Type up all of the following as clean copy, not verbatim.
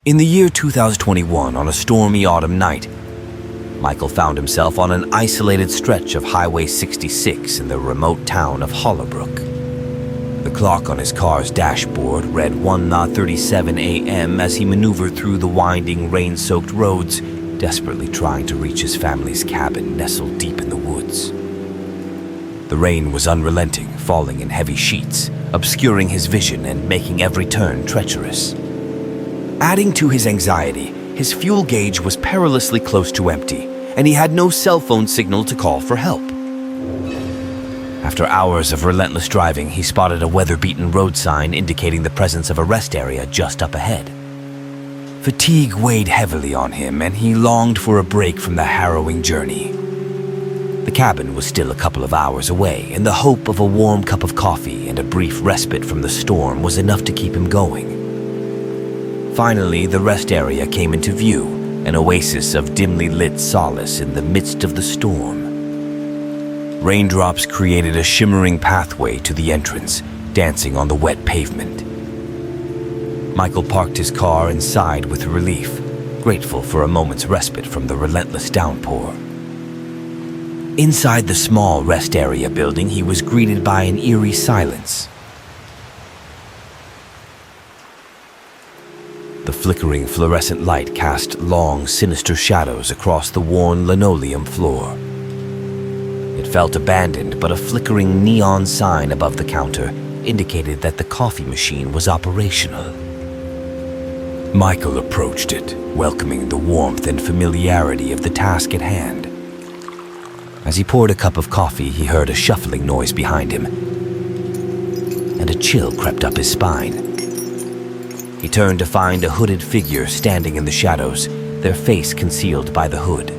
In the year 2021, on a stormy autumn night, Michael found himself on an isolated stretch of Highway 66 in the remote town of Hollowbrook. The clock on his car's dashboard read 1:37 a.m. as he maneuvered through the winding, rain-soaked roads, desperately trying to reach his family's cabin nestled deep in the woods. The rain was unrelenting, falling in heavy sheets, obscuring his vision and making every turn treacherous. Adding to his anxiety, his fuel gauge was perilously close to empty, and he had no cell phone signal to call for help. After hours of relentless driving, he spotted a weather-beaten road sign indicating the presence of a rest area just up ahead. Fatigue weighed heavily on him, and he longed for a break from the harrowing journey. The cabin was still a couple of hours away, and the hope of a warm cup of coffee and a brief respite from the storm was enough to keep him going. Finally, the rest area came into view, an oasis of dimly lit solace in the midst of the storm. Raindrops created a shimmering pathway to the entrance, dancing on the wet pavement. Michael parked his car and sighed with relief, grateful for a moment's respite from the relentless downpour. Inside the small rest area building, he was greeted by an eerie silence. The flickering fluorescent light cast long, sinister shadows across the worn linoleum floor. It felt abandoned, but a flickering neon sign above the counter indicated that the coffee machine was operational. Michael approached it, welcoming the warmth and familiarity of the task at hand. As he poured a cup of coffee, he heard a shuffling noise behind him, and a chill crept up his spine. He turned to find a hooded figure standing in the shadows, their face concealed by the hood.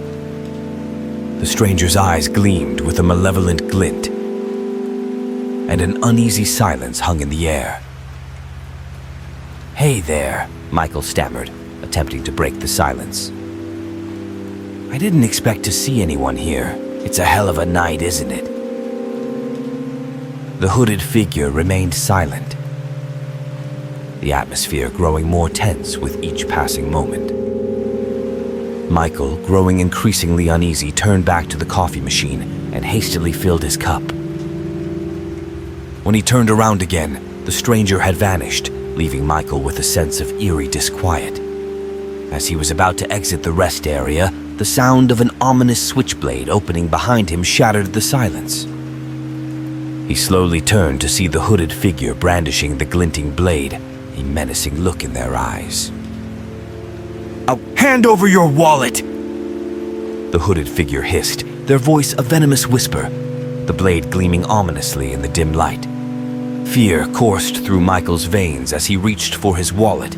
The stranger's eyes gleamed with a malevolent glint, and an uneasy silence hung in the air. "Hey there," Michael stammered, attempting to break the silence. "I didn't expect to see anyone here. It's a hell of a night, isn't it?" The hooded figure remained silent, the atmosphere growing more tense with each passing moment. Michael, growing increasingly uneasy, turned back to the coffee machine and hastily filled his cup. When he turned around again, the stranger had vanished, leaving Michael with a sense of eerie disquiet. As he was about to exit the rest area, the sound of an ominous switchblade opening behind him shattered the silence. He slowly turned to see the hooded figure brandishing the glinting blade, a menacing look in their eyes. "I'll hand over your wallet!" the hooded figure hissed, their voice a venomous whisper, the blade gleaming ominously in the dim light. Fear coursed through Michael's veins as he reached for his wallet,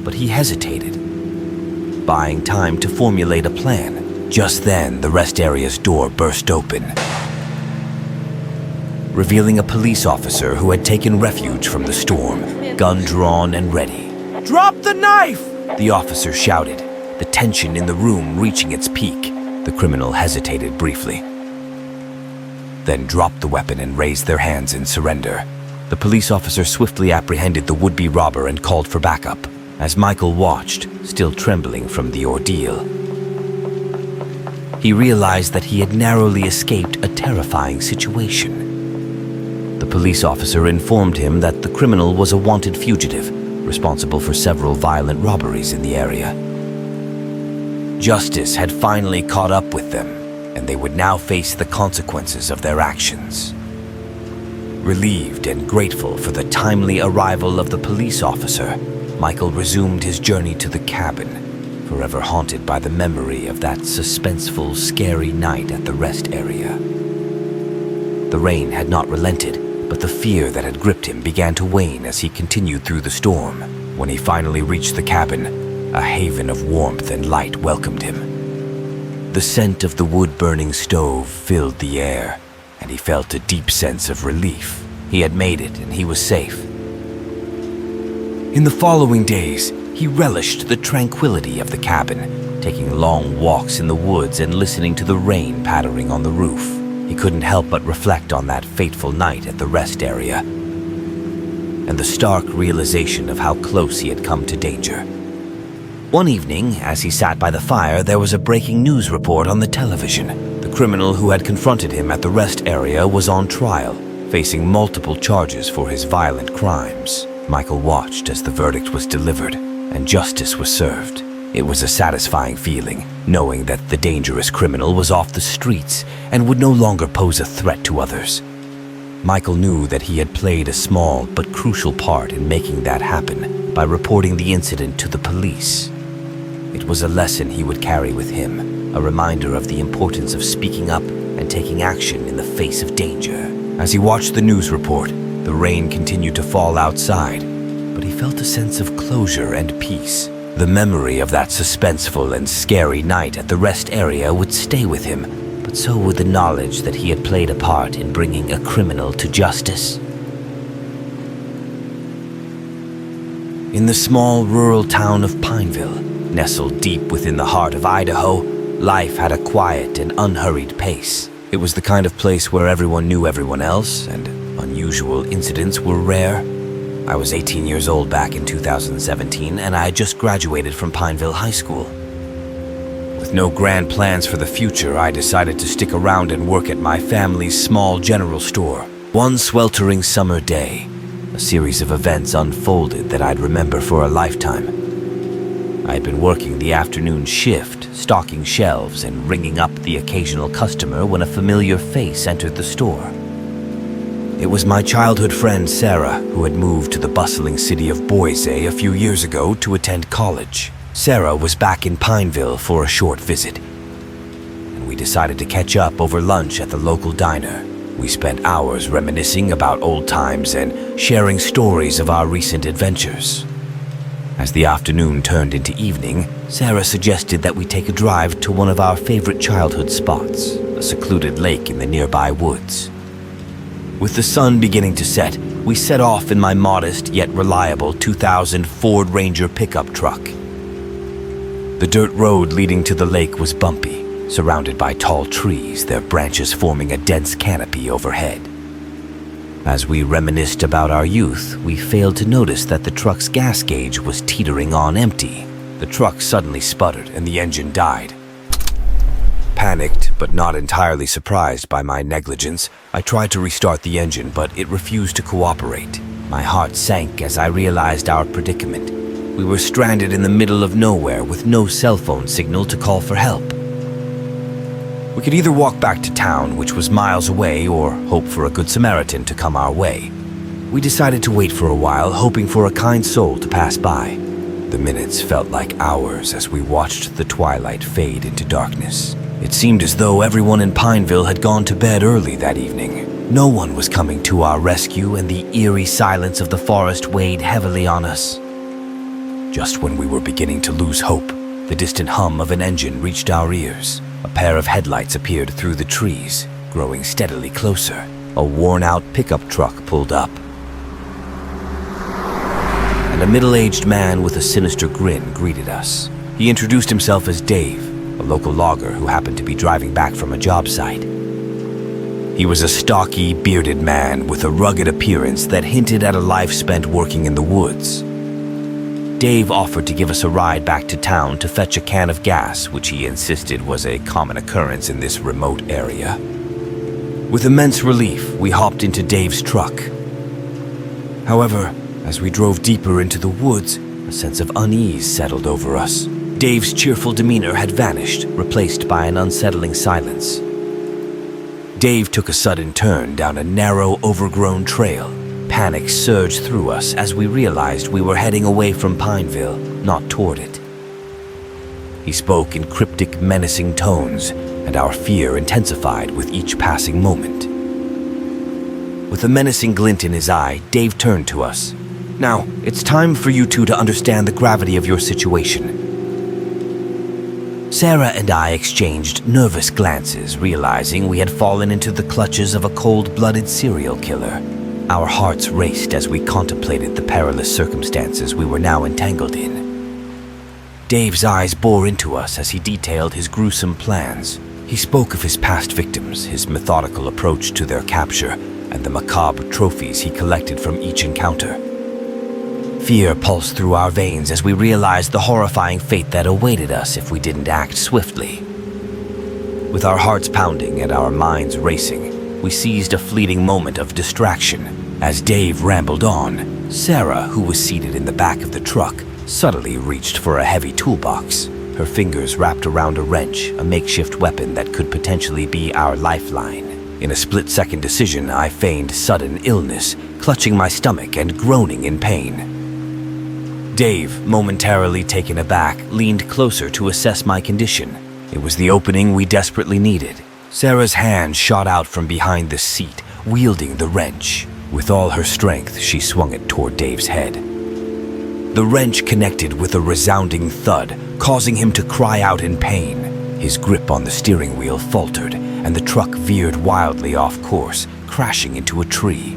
but he hesitated, buying time to formulate a plan. Just then, the rest area's door burst open, revealing a police officer who had taken refuge from the storm, gun drawn and ready. "Drop the knife!" the officer shouted, the tension in the room reaching its peak. The criminal hesitated briefly, then dropped the weapon and raised their hands in surrender. The police officer swiftly apprehended the would-be robber and called for backup, as Michael watched, still trembling from the ordeal. He realized that he had narrowly escaped a terrifying situation. The police officer informed him that the criminal was a wanted fugitive, responsible for several violent robberies in the area. Justice had finally caught up with them, and they would now face the consequences of their actions. Relieved and grateful for the timely arrival of the police officer, Michael resumed his journey to the cabin, forever haunted by the memory of that suspenseful, scary night at the rest area. The rain had not relented, but the fear that had gripped him began to wane as he continued through the storm. When he finally reached the cabin, a haven of warmth and light welcomed him. The scent of the wood-burning stove filled the air, and he felt a deep sense of relief. He had made it, and he was safe. In the following days, he relished the tranquility of the cabin, taking long walks in the woods and listening to the rain pattering on the roof. He couldn't help but reflect on that fateful night at the rest area, and the stark realization of how close he had come to danger. One evening, as he sat by the fire, there was a breaking news report on the television. The criminal who had confronted him at the rest area was on trial, facing multiple charges for his violent crimes. Michael watched as the verdict was delivered and justice was served. It was a satisfying feeling, knowing that the dangerous criminal was off the streets and would no longer pose a threat to others. Michael knew that he had played a small but crucial part in making that happen by reporting the incident to the police. It was a lesson he would carry with him, a reminder of the importance of speaking up and taking action in the face of danger. As he watched the news report, the rain continued to fall outside, but he felt a sense of closure and peace. The memory of that suspenseful and scary night at the rest area would stay with him, but so would the knowledge that he had played a part in bringing a criminal to justice. In the small rural town of Pineville, nestled deep within the heart of Idaho, life had a quiet and unhurried pace. It was the kind of place where everyone knew everyone else, and unusual incidents were rare. I was 18 years old back in 2017, and I had just graduated from Pineville High School. With no grand plans for the future, I decided to stick around and work at my family's small general store. One sweltering summer day, a series of events unfolded that I'd remember for a lifetime. I had been working the afternoon shift, stocking shelves and ringing up the occasional customer when a familiar face entered the store. It was my childhood friend Sarah, who had moved to the bustling city of Boise a few years ago to attend college. Sarah was back in Pineville for a short visit, and we decided to catch up over lunch at the local diner. We spent hours reminiscing about old times and sharing stories of our recent adventures. As the afternoon turned into evening, Sarah suggested that we take a drive to one of our favorite childhood spots, a secluded lake in the nearby woods. With the sun beginning to set, we set off in my modest yet reliable 2000 Ford Ranger pickup truck. The dirt road leading to the lake was bumpy, surrounded by tall trees, their branches forming a dense canopy overhead. As we reminisced about our youth, we failed to notice that the truck's gas gauge was teetering on empty. The truck suddenly sputtered and the engine died. Panicked, but not entirely surprised by my negligence, I tried to restart the engine, but it refused to cooperate. My heart sank as I realized our predicament. We were stranded in the middle of nowhere with no cell phone signal to call for help. We could either walk back to town, which was miles away, or hope for a good Samaritan to come our way. We decided to wait for a while, hoping for a kind soul to pass by. The minutes felt like hours as we watched the twilight fade into darkness. It seemed as though everyone in Pineville had gone to bed early that evening. No one was coming to our rescue, and the eerie silence of the forest weighed heavily on us. Just when we were beginning to lose hope, the distant hum of an engine reached our ears. A pair of headlights appeared through the trees, growing steadily closer. A worn-out pickup truck pulled up, and a middle-aged man with a sinister grin greeted us. He introduced himself as Dave, a local logger who happened to be driving back from a job site. He was a stocky, bearded man with a rugged appearance that hinted at a life spent working in the woods. Dave offered to give us a ride back to town to fetch a can of gas, which he insisted was a common occurrence in this remote area. With immense relief, we hopped into Dave's truck. However, as we drove deeper into the woods, a sense of unease settled over us. Dave's cheerful demeanor had vanished, replaced by an unsettling silence. Dave took a sudden turn down a narrow, overgrown trail. Panic surged through us as we realized we were heading away from Pineville, not toward it. He spoke in cryptic, menacing tones, and our fear intensified with each passing moment. With a menacing glint in his eye, Dave turned to us. "Now, it's time for you two to understand the gravity of your situation." Sarah and I exchanged nervous glances, realizing we had fallen into the clutches of a cold-blooded serial killer. Our hearts raced as we contemplated the perilous circumstances we were now entangled in. Dave's eyes bore into us as he detailed his gruesome plans. He spoke of his past victims, his methodical approach to their capture, and the macabre trophies he collected from each encounter. Fear pulsed through our veins as we realized the horrifying fate that awaited us if we didn't act swiftly. With our hearts pounding and our minds racing, we seized a fleeting moment of distraction. As Dave rambled on, Sarah, who was seated in the back of the truck, subtly reached for a heavy toolbox, her fingers wrapped around a wrench, a makeshift weapon that could potentially be our lifeline. In a split-second decision, I feigned sudden illness, clutching my stomach and groaning in pain. Dave, momentarily taken aback, leaned closer to assess my condition. It was the opening we desperately needed. Sarah's hand shot out from behind the seat, wielding the wrench. With all her strength, she swung it toward Dave's head. The wrench connected with a resounding thud, causing him to cry out in pain. His grip on the steering wheel faltered, and the truck veered wildly off course, crashing into a tree.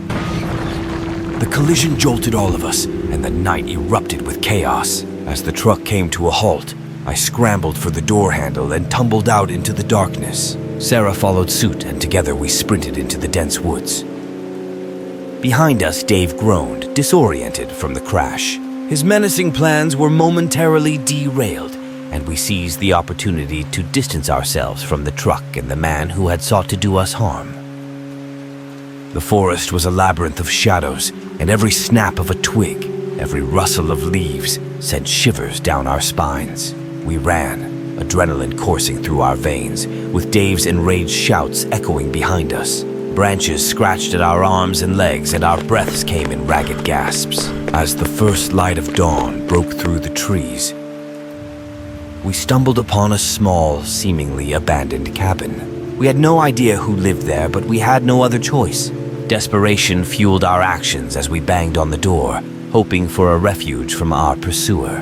The collision jolted all of us, and the night erupted with chaos. As the truck came to a halt, I scrambled for the door handle and tumbled out into the darkness. Sarah followed suit, and together we sprinted into the dense woods. Behind us, Dave groaned, disoriented from the crash. His menacing plans were momentarily derailed, and we seized the opportunity to distance ourselves from the truck and the man who had sought to do us harm. The forest was a labyrinth of shadows, and every snap of a twig, every rustle of leaves sent shivers down our spines. We ran, adrenaline coursing through our veins, with Dave's enraged shouts echoing behind us. Branches scratched at our arms and legs, and our breaths came in ragged gasps. As the first light of dawn broke through the trees, we stumbled upon a small, seemingly abandoned cabin. We had no idea who lived there, but we had no other choice. Desperation fueled our actions as we banged on the door, hoping for a refuge from our pursuer.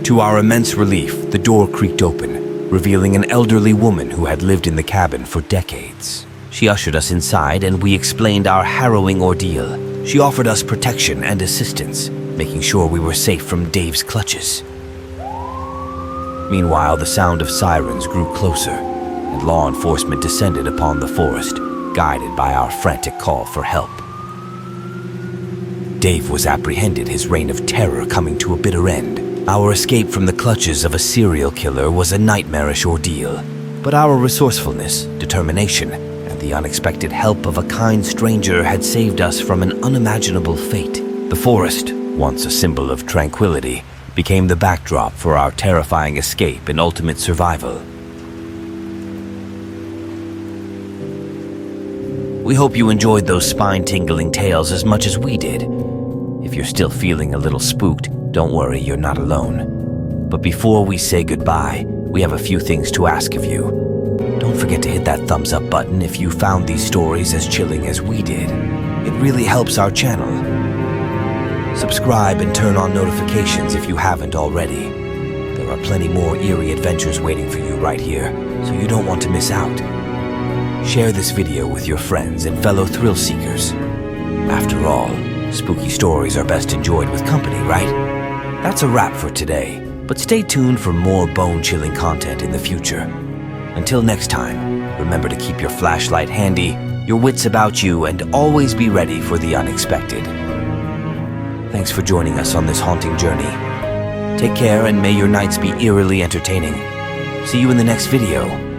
To our immense relief, the door creaked open, revealing an elderly woman who had lived in the cabin for decades. She ushered us inside, and we explained our harrowing ordeal. She offered us protection and assistance, making sure we were safe from Dave's clutches. Meanwhile, the sound of sirens grew closer, and law enforcement descended upon the forest, guided by our frantic call for help. Dave was apprehended, his reign of terror coming to a bitter end. Our escape from the clutches of a serial killer was a nightmarish ordeal, but our resourcefulness, determination, and the unexpected help of a kind stranger had saved us from an unimaginable fate. The forest, once a symbol of tranquility, became the backdrop for our terrifying escape and ultimate survival. We hope you enjoyed those spine-tingling tales as much as we did. If you're still feeling a little spooked, don't worry, you're not alone. But before we say goodbye, we have a few things to ask of you. Don't forget to hit that thumbs up button if you found these stories as chilling as we did. It really helps our channel. Subscribe and turn on notifications if you haven't already. There are plenty more eerie adventures waiting for you right here, so you don't want to miss out. Share this video with your friends and fellow thrill seekers. After all, spooky stories are best enjoyed with company, right? That's a wrap for today, but stay tuned for more bone-chilling content in the future. Until next time, remember to keep your flashlight handy, your wits about you, and always be ready for the unexpected. Thanks for joining us on this haunting journey. Take care, and may your nights be eerily entertaining. See you in the next video.